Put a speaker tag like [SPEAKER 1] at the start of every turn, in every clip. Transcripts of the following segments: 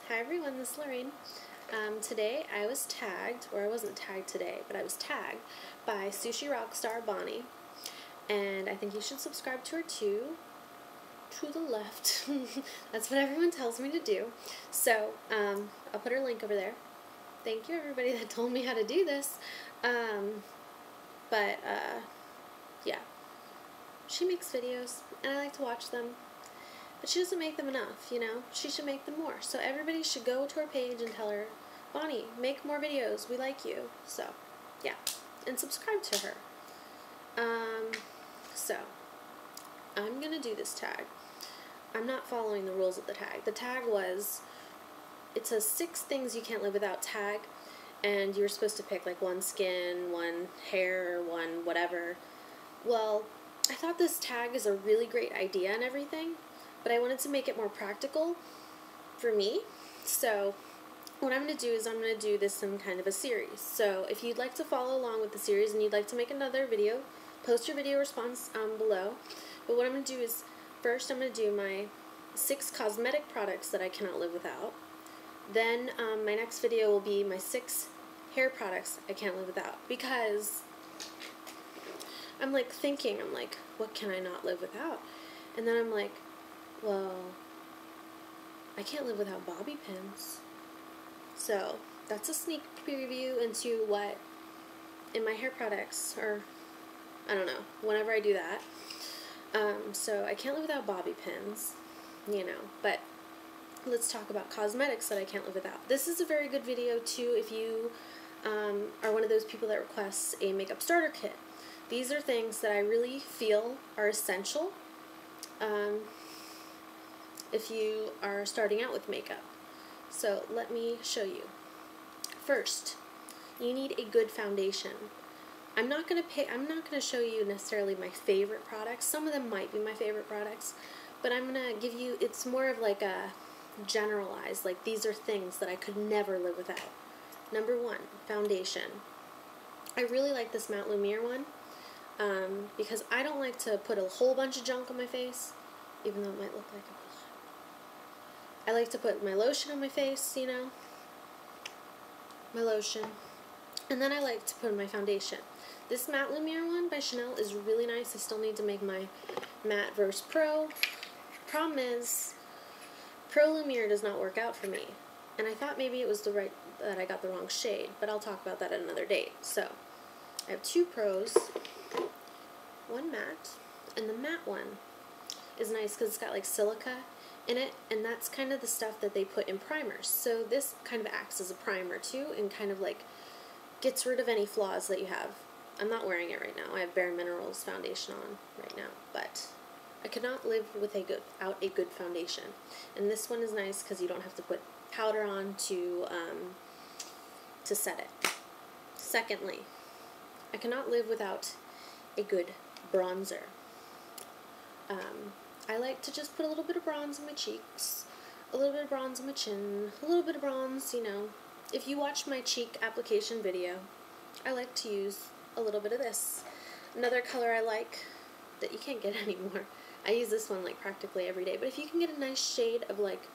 [SPEAKER 1] Hi everyone, this is Lorraine. Today I was tagged, or I wasn't tagged today, but I was tagged by SushiRockStar Bonnie, and I think you should subscribe to her too. To the left. That's what everyone tells me to do. So, I'll put her link over there. Thank you everybody that told me how to do this. Yeah. She makes videos, and I like to watch them. But she doesn't make them enough, you know? She should make them more. So everybody should go to her page and tell her, Bonnie, make more videos. We like you. So, yeah. And subscribe to her. So, I'm going to do this tag. I'm not following the rules of the tag. The tag was, it's a 6 things you can't live without tag. And you were supposed to pick like one skin, one hair, one whatever. Well, I thought this tag is a really great idea and everything. But I wanted to make it more practical for me. So what I'm going to do is I'm going to do this in kind of a series. So if you'd like to follow along with the series and you'd like to make another video, post your video response below. But what I'm going to do is first I'm going to do my 6 cosmetic products that I cannot live without. Then my next video will be my 6 hair products I can't live without. Because I'm like thinking, I'm like, what can I not live without? And then I'm like, well, I can't live without bobby pins. So, that's a sneak preview into what, in my hair products, or, I don't know, whenever I do that. So, I can't live without bobby pins, you know, but let's talk about cosmetics that I can't live without. This is a very good video, too, if you are one of those people that requests a makeup starter kit. These are things that I really feel are essential. If you are starting out with makeup. So let me show you. First, you need a good foundation. I'm not going to show you necessarily my favorite products. Some of them might be my favorite products, but I'm going to give you, it's more of like a generalized, like these are things that I could never live without. Number 1, foundation. I really like this Matte Lumiere one because I don't like to put a whole bunch of junk on my face, even though it might look like a I like to put my lotion on my face, you know, my lotion, and then I like to put on my foundation. This Matte Lumiere one by Chanel is really nice. I still need to make my Matte vs. Pro. Problem is, Pro Lumiere does not work out for me, and I thought maybe it was that I got the wrong shade, but I'll talk about that at another date. So, I have 2 Pros, 1 matte, and the matte one is nice because it's got like silica in it, and that's kind of the stuff that they put in primers. So this kind of acts as a primer too, and kind of like gets rid of any flaws that you have. I'm not wearing it right now. I have Bare Minerals foundation on right now, but I could not live without a good foundation. And this one is nice because you don't have to put powder on to set it. Secondly, I cannot live without a good bronzer. I like to just put a little bit of bronze on my cheeks, a little bit of bronze on my chin, a little bit of bronze, you know. If you watch my cheek application video, I like to use a little bit of this. Another color I like that you can't get anymore, I use this one like practically every day, but if you can get a nice shade of like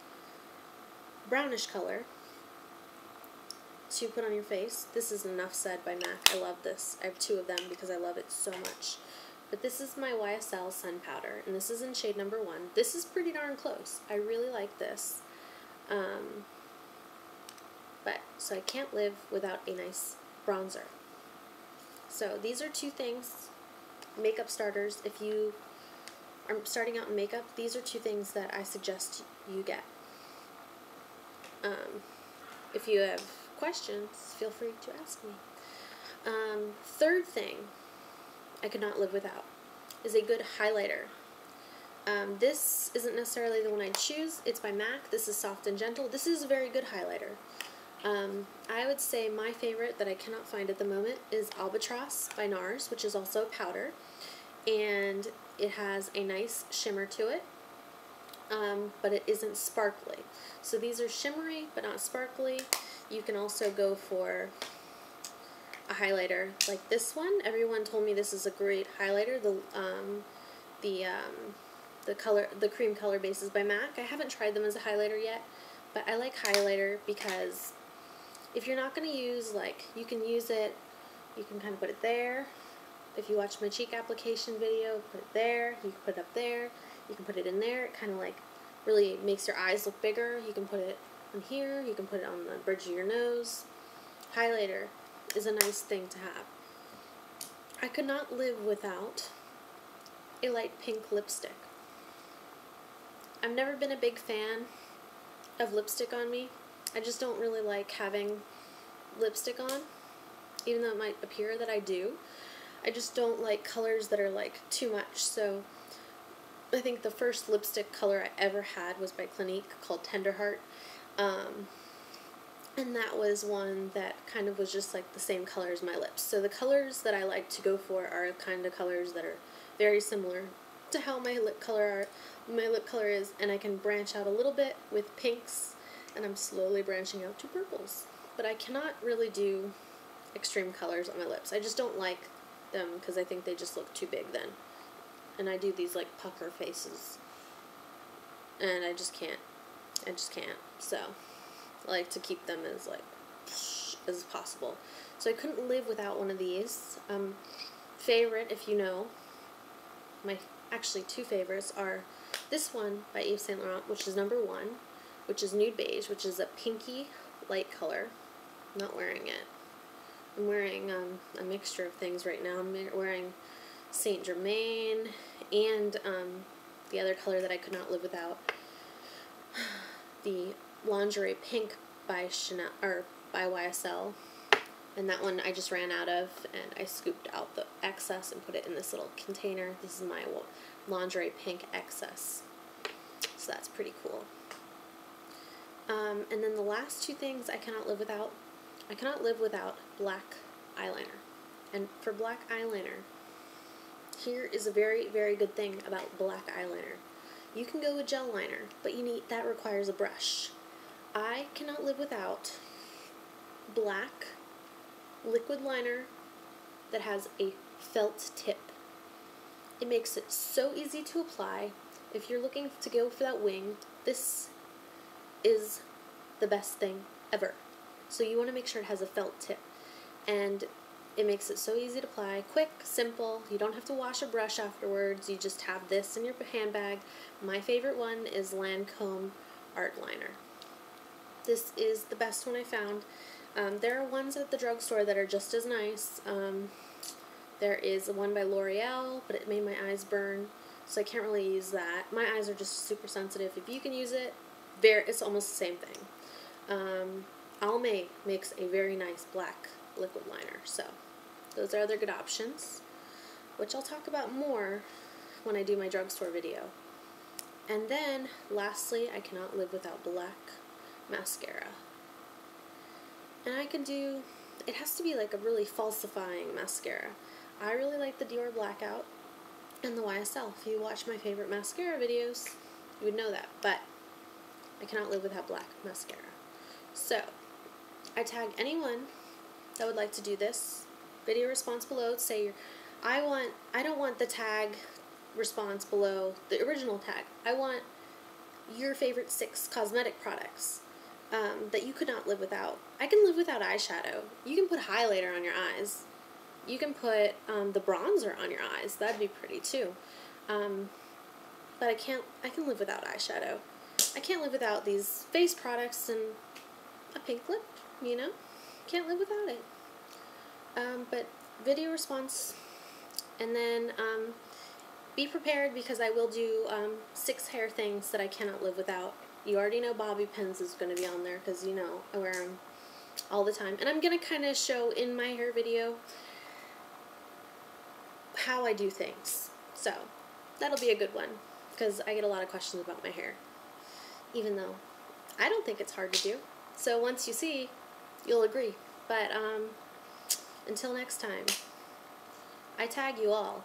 [SPEAKER 1] brownish color to put on your face, this is Enough Said by MAC. I love this. I have 2 of them because I love it so much. But this is my YSL Sun Powder, and this is in shade number 1. This is pretty darn close. I really like this. So I can't live without a nice bronzer. So these are 2 things, makeup starters. If you are starting out in makeup, these are 2 things that I suggest you get. If you have questions, feel free to ask me. Third thing I could not live without is a good highlighter. This isn't necessarily the one I'd choose. It's by MAC. This is Soft and Gentle. This is a very good highlighter. I would say my favorite that I cannot find at the moment is Albatross by NARS, which is also a powder. And it has a nice shimmer to it, but it isn't sparkly. So these are shimmery, but not sparkly. You can also go for a highlighter like this one. Everyone told me this is a great highlighter. The cream color bases by MAC. I haven't tried them as a highlighter yet, but I like highlighter because if you're not going to use, like, you can use it, you can kind of put it there. If you watch my cheek application video, put it there, you can put it up there, you can put it in there. It kind of like really makes your eyes look bigger. You can put it in here, you can put it on the bridge of your nose. Highlighter is a nice thing to have. I could not live without a light pink lipstick. I've never been a big fan of lipstick on me. I just don't really like having lipstick on, even though it might appear that I do. I just don't like colors that are like too much. So I think the first lipstick color I ever had was by Clinique called Tenderheart. And that was one that kind of was just like the same color as my lips. So the colors that I like to go for are kind of colors that are very similar to how my lip color is, and I can branch out a little bit with pinks, and I'm slowly branching out to purples. But I cannot really do extreme colors on my lips. I just don't like them because I think they just look too big then. And I do these like pucker faces, and I just can't. So I like to keep them as like as possible. So I couldn't live without one of these. Favorite, if you know, my actually two favorites are this one by Yves Saint Laurent, which is number 1, which is Nude Beige, which is a pinky light color. I'm not wearing it. I'm wearing a mixture of things right now. I'm wearing Saint Germain and the other color that I could not live without, the Lingerie Pink by Chanel or by YSL, and that one I just ran out of, and I scooped out the excess and put it in this little container. This is my Lingerie Pink excess, so that's pretty cool. And then the last two things I cannot live without. I cannot live without black eyeliner. And for black eyeliner, here is a very, very good thing about black eyeliner. You can go with gel liner, but that requires a brush. I cannot live without black liquid liner that has a felt tip. It makes it so easy to apply. If you're looking to go for that wing, this is the best thing ever. So you want to make sure it has a felt tip, and it makes it so easy to apply, quick, simple. You don't have to wash a brush afterwards. You just have this in your handbag. My favorite one is Lancome Art Liner. This is the best one I found. There are ones at the drugstore that are just as nice. There is one by L'Oreal, but it made my eyes burn, so I can't really use that. My eyes are just super sensitive. If you can use it, it's almost the same thing. Almay makes a very nice black liquid liner, so those are other good options, which I'll talk about more when I do my drugstore video. And then, lastly, I cannot live without black mascara. And I can do, it has to be like a really falsifying mascara. I really like the Dior Blackout and the YSL. If you watch my favorite mascara videos, you would know that, but I cannot live without black mascara. So, I tag anyone that would like to do this. Video response below, say I don't want the tag response below the original tag. I want your favorite 6 cosmetic products that you could not live without. I can live without eyeshadow. You can put highlighter on your eyes. You can put the bronzer on your eyes. That'd be pretty too. But I can live without eyeshadow. I can't live without these face products and a pink lip, you know? Can't live without it. But video response, and then be prepared because I will do 6 hair things that I cannot live without. You already know bobby pins is going to be on there because, you know, I wear them all the time. And I'm going to kind of show in my hair video how I do things. So, that'll be a good one because I get a lot of questions about my hair. Even though I don't think it's hard to do. So once you see, you'll agree. But until next time, I tag you all.